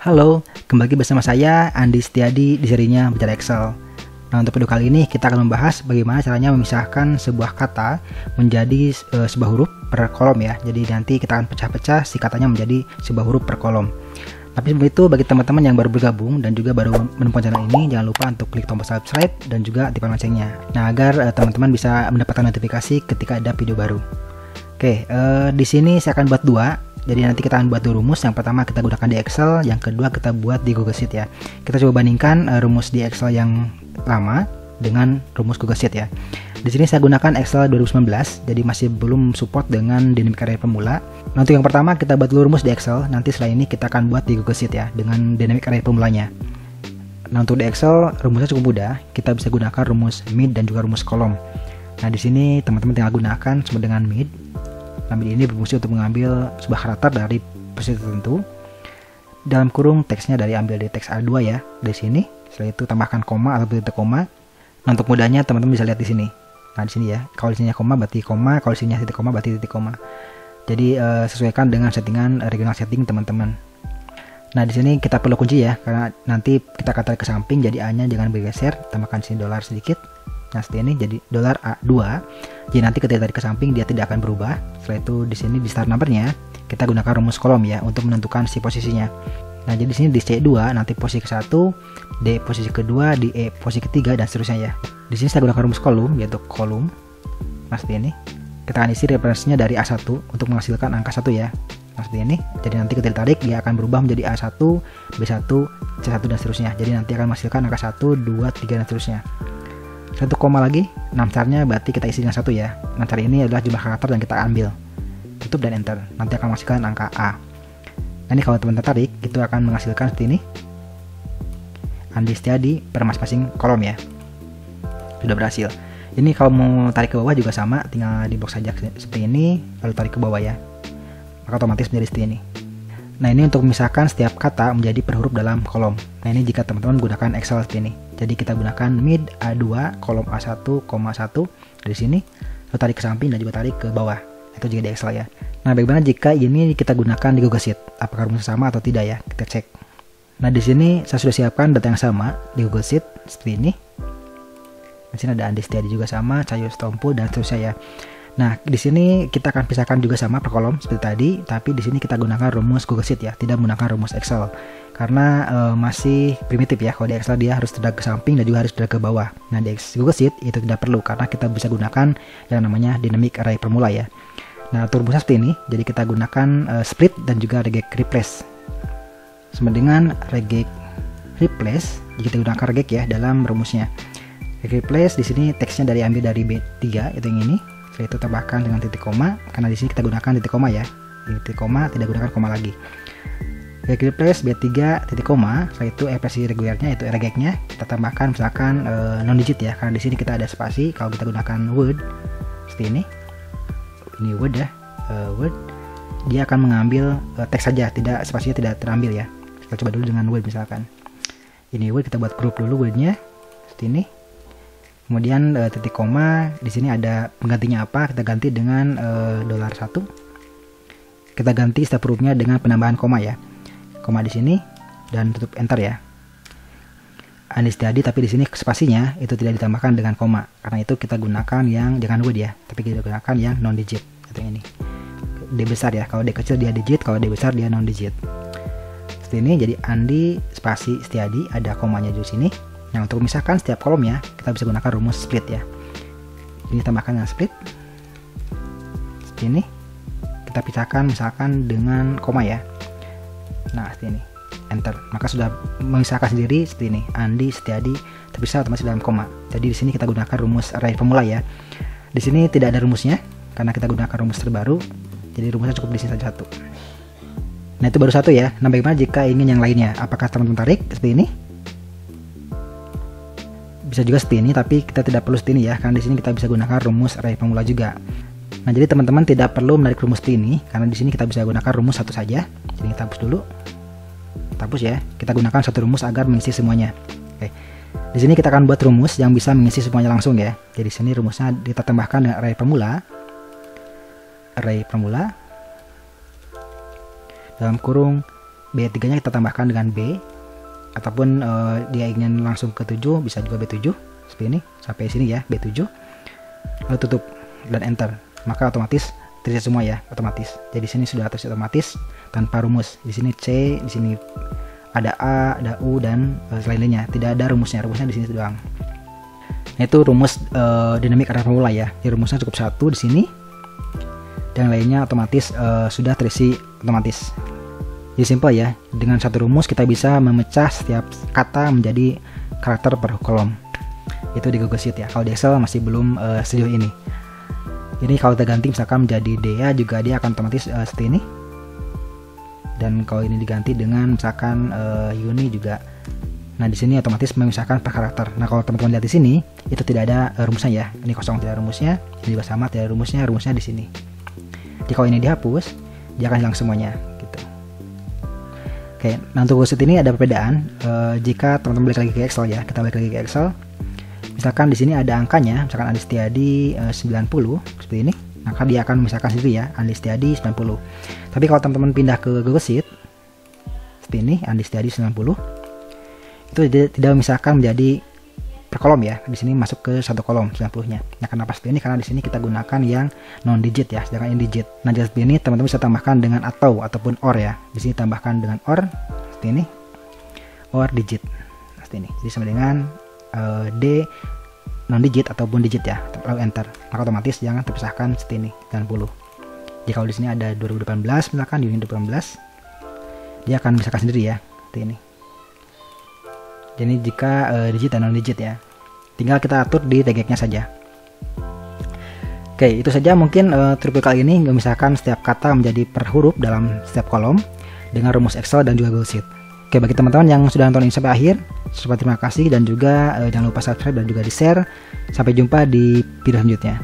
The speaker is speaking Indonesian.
Halo, kembali lagi bersama saya Andi Setiadi di serinya Bicara Excel. Nah, untuk video kali ini kita akan membahas bagaimana caranya memisahkan sebuah kata menjadi sebuah huruf per kolom ya. Jadi nanti kita akan pecah-pecah si katanya menjadi sebuah huruf per kolom. Tapi sebelum itu, bagi teman-teman yang baru bergabung dan juga baru menemukan channel ini, jangan lupa untuk klik tombol subscribe dan juga aktifkan loncengnya. Nah, agar teman-teman bisa mendapatkan notifikasi ketika ada video baru. Oke, di sini saya akan buat dua. Jadi nanti kita akan buat dua rumus. Yang pertama kita gunakan di Excel, yang kedua kita buat di Google Sheet ya. Kita coba bandingkan rumus di Excel yang lama dengan rumus Google Sheet ya. Di sini saya gunakan Excel 2019, jadi masih belum support dengan Dynamic Array pemula. Nah, untuk yang pertama kita buat dulu rumus di Excel. Nanti setelah ini kita akan buat di Google Sheet ya dengan Dynamic Array pemulanya. Nah, untuk di Excel rumusnya cukup mudah. Kita bisa gunakan rumus mid dan juga rumus kolom. Nah, di sini teman-teman tinggal gunakan sama dengan mid. Mid ini berfungsi untuk mengambil sebuah karakter dari posisi tertentu. Dalam kurung teksnya ambil dari teks A2 ya, dari sini. Setelah itu tambahkan koma atau titik koma. Nah, untuk mudahnya teman-teman bisa lihat di sini. Nah, di sini ya. Kalau di sini koma berarti koma, kalau di sini titik koma berarti titik koma. Jadi sesuaikan dengan settingan regional setting teman-teman. Nah, di sini kita perlu kunci ya, karena nanti kita akan tarik ke samping, jadi A-nya jangan bergeser. Tambahkan sini dolar sedikit. Nah, seperti ini jadi dolar A2. Jadi nanti ketika tarik ke samping dia tidak akan berubah. Setelah itu di sini di start numbernya kita gunakan rumus kolom ya untuk menentukan si posisinya. Nah, jadi di sini di C2 nanti posisi ke-1, D posisi kedua, di E posisi ketiga dan seterusnya ya. Di sini saya gunakan rumus kolom yaitu kolom. Nah, seperti ini. Kita akan isi referensinya dari A1 untuk menghasilkan angka 1 ya. Nah, seperti ini. Jadi nanti ketika ditarik dia akan berubah menjadi A1, B1, C1 dan seterusnya. Jadi nanti akan menghasilkan angka 1, 2, 3 dan seterusnya. 1 koma lagi, 6 carnya berarti kita isi dengan 1 ya. 6 car ini adalah jumlah karakter yang kita ambil. Tutup dan enter. Nanti akan menghasilkan angka A. Nah, ini kalau teman-teman tarik, itu akan menghasilkan seperti ini. Andi Setiadi per masing-masing kolom ya. Sudah berhasil. Ini kalau mau tarik ke bawah juga sama, tinggal di box saja seperti ini, lalu tarik ke bawah ya. Maka otomatis menjadi seperti ini. Nah, ini untuk memisahkan setiap kata menjadi per huruf dalam kolom. Nah, ini jika teman-teman menggunakan Excel seperti ini. Jadi kita gunakan mid A2 kolom A1, 1 dari sini, lalu tarik ke samping dan juga tarik ke bawah. Itu jika di Excel ya. Nah, bagaimana jika ini kita gunakan di Google Sheet? Apakah rumusnya sama atau tidak ya? Kita cek. Nah, di sini saya sudah siapkan data yang sama di Google Sheet seperti ini. Di sini ada Andi Setiadi juga sama, Cahyo Stompo dan seterusnya ya. Nah, di sini kita akan pisahkan juga sama per kolom seperti tadi, tapi di sini kita gunakan rumus Google Sheet ya, tidak menggunakan rumus Excel. Karena masih primitif ya. Kalau di Excel dia harus terdag ke samping dan juga harus terdag ke bawah. Nah, di Google Sheet itu tidak perlu karena kita bisa gunakan yang namanya Dynamic Array formula ya. Nah, untuk rumusnya seperti ini. Jadi kita gunakan split dan juga regec replace. Sama dengan regec replace, jika kita gunakan regec ya dalam rumusnya. Regec replace di sini teksnya ambil dari B3 itu yang ini. Setelah itu tambahkan dengan titik koma, karena di sini kita gunakan titik koma ya. Di titik koma tidak gunakan koma lagi. Regec replace B3 titik koma, setelah itu ekspresi regulernya itu regecnya kita tambahkan misalkan non digit ya, karena di sini kita ada spasi. Kalau kita gunakan word seperti ini word ya, word dia akan mengambil teks saja, tidak spasinya tidak terambil ya. Kita coba dulu dengan word misalkan. Ini word, kita buat grup dulu wordnya seperti ini. Kemudian titik koma di sini ada penggantinya apa? Kita ganti dengan dolar 1. Kita ganti setiap hurufnya dengan penambahan koma ya. Koma di sini dan tutup enter ya. Andi Setiadi, tapi di sini spasinya itu tidak ditambahkan dengan koma. Karena itu kita gunakan yang jangan word ya, tapi kita gunakan yang non digit atau yang ini. D besar ya. Kalau D kecil dia digit, kalau D besar dia non digit. Seperti ini. Jadi Andi spasi Setiadi, ada komanya di sini. Nah, untuk memisahkan setiap kolomnya, kita bisa gunakan rumus split ya. Ini tambahkan dengan split. Seperti ini. Kita pisahkan misalkan dengan koma ya. Nah, seperti ini. Enter. Maka sudah memisahkan sendiri seperti ini. Andi Setiadi terpisah otomatis dalam koma. Jadi di sini kita gunakan rumus array formula ya. Di sini tidak ada rumusnya karena kita gunakan rumus terbaru. Jadi rumusnya cukup di sini saja 1. Nah, itu baru 1 ya. Nah, bagaimana jika ingin yang lainnya? Apakah teman-teman tarik seperti ini? Bisa juga seperti ini, tapi kita tidak perlu seperti ini ya, karena di sini kita bisa gunakan rumus array formula juga. Nah, jadi teman-teman tidak perlu menarik rumus seperti ini, karena di sini kita bisa gunakan rumus 1 saja. Jadi kita hapus dulu, kita hapus ya. Kita gunakan 1 rumus agar mengisi semuanya. Oke. Di sini kita akan buat rumus yang bisa mengisi semuanya langsung ya. Jadi di sini rumusnya kita tambahkan dengan array formula, dalam kurung B3 nya kita tambahkan dengan B, ataupun dia ingin langsung ke 7 bisa juga B7 seperti ini sampai sini ya, B7, lalu tutup dan enter, maka otomatis terisi semua ya, otomatis. Jadi sini sudah terisi otomatis tanpa rumus. Di sini C, di sini ada A, ada U, dan lain-lainnya. Tidak ada rumusnya di sini doang. Nah, itu rumus dinamik array formula ya. Jadi rumusnya cukup satu di sini, dan lainnya otomatis sudah terisi otomatis. Jadi simple ya. Dengan satu rumus kita bisa memecah setiap kata menjadi karakter per kolom. Itu di Google Sheet ya. Kalau di Excel masih belum sejauh ini. Jadi kalau kita ganti misalkan menjadi Dea juga dia akan otomatis seperti ini. Dan kalau ini diganti dengan misalkan Yuni juga, nah di sini otomatis memisahkan per karakter. Nah kalau teman-teman lihat di sini itu tidak ada rumusnya ya, ini kosong, tidak ada rumusnya. Ini juga sama, tidak ada rumusnya di sini. Jadi kalau ini dihapus, dia akan hilang semuanya gitu. Oke, nah untuk worksheet ini ada perbedaan. Jika teman-teman balik lagi ke Excel ya, kita balik lagi ke Excel. Misalkan di sini ada angkanya, misalkan Andi Setiadi 90 seperti ini. Maka dia akan memisahkan sendiri ya, Andi Setiadi 90. Tapi kalau teman-teman pindah ke Google Sheet seperti ini, Andi Setiadi 90, itu tidak memisahkan menjadi per kolom ya. Di sini masuk ke satu kolom 90-nya. Nah, kenapa seperti ini? Karena di sini kita gunakan yang non digit ya, sedangkan ini digit. Nah, seperti ini teman-teman bisa tambahkan dengan atau ataupun or ya. Di sini tambahkan dengan or seperti ini, or digit seperti ini. Jadi sama dengan D non digit ataupun digit ya, lalu enter, maka otomatis jangan terpisahkan seperti ini 90. Jika kalau di sini ada 2018 misalkan Juni 2018, dia akan misalkan sendiri ya seperti ini. Jadi jika digit dan non digit ya, tinggal kita atur di regexnya saja. Oke, itu saja mungkin tutorial kali ini memisahkan setiap kata menjadi per huruf dalam setiap kolom dengan rumus Excel dan juga Google Sheet. Oke, bagi teman-teman yang sudah nonton ini sampai akhir, terima kasih, dan juga jangan lupa subscribe dan juga di share. Sampai jumpa di video selanjutnya.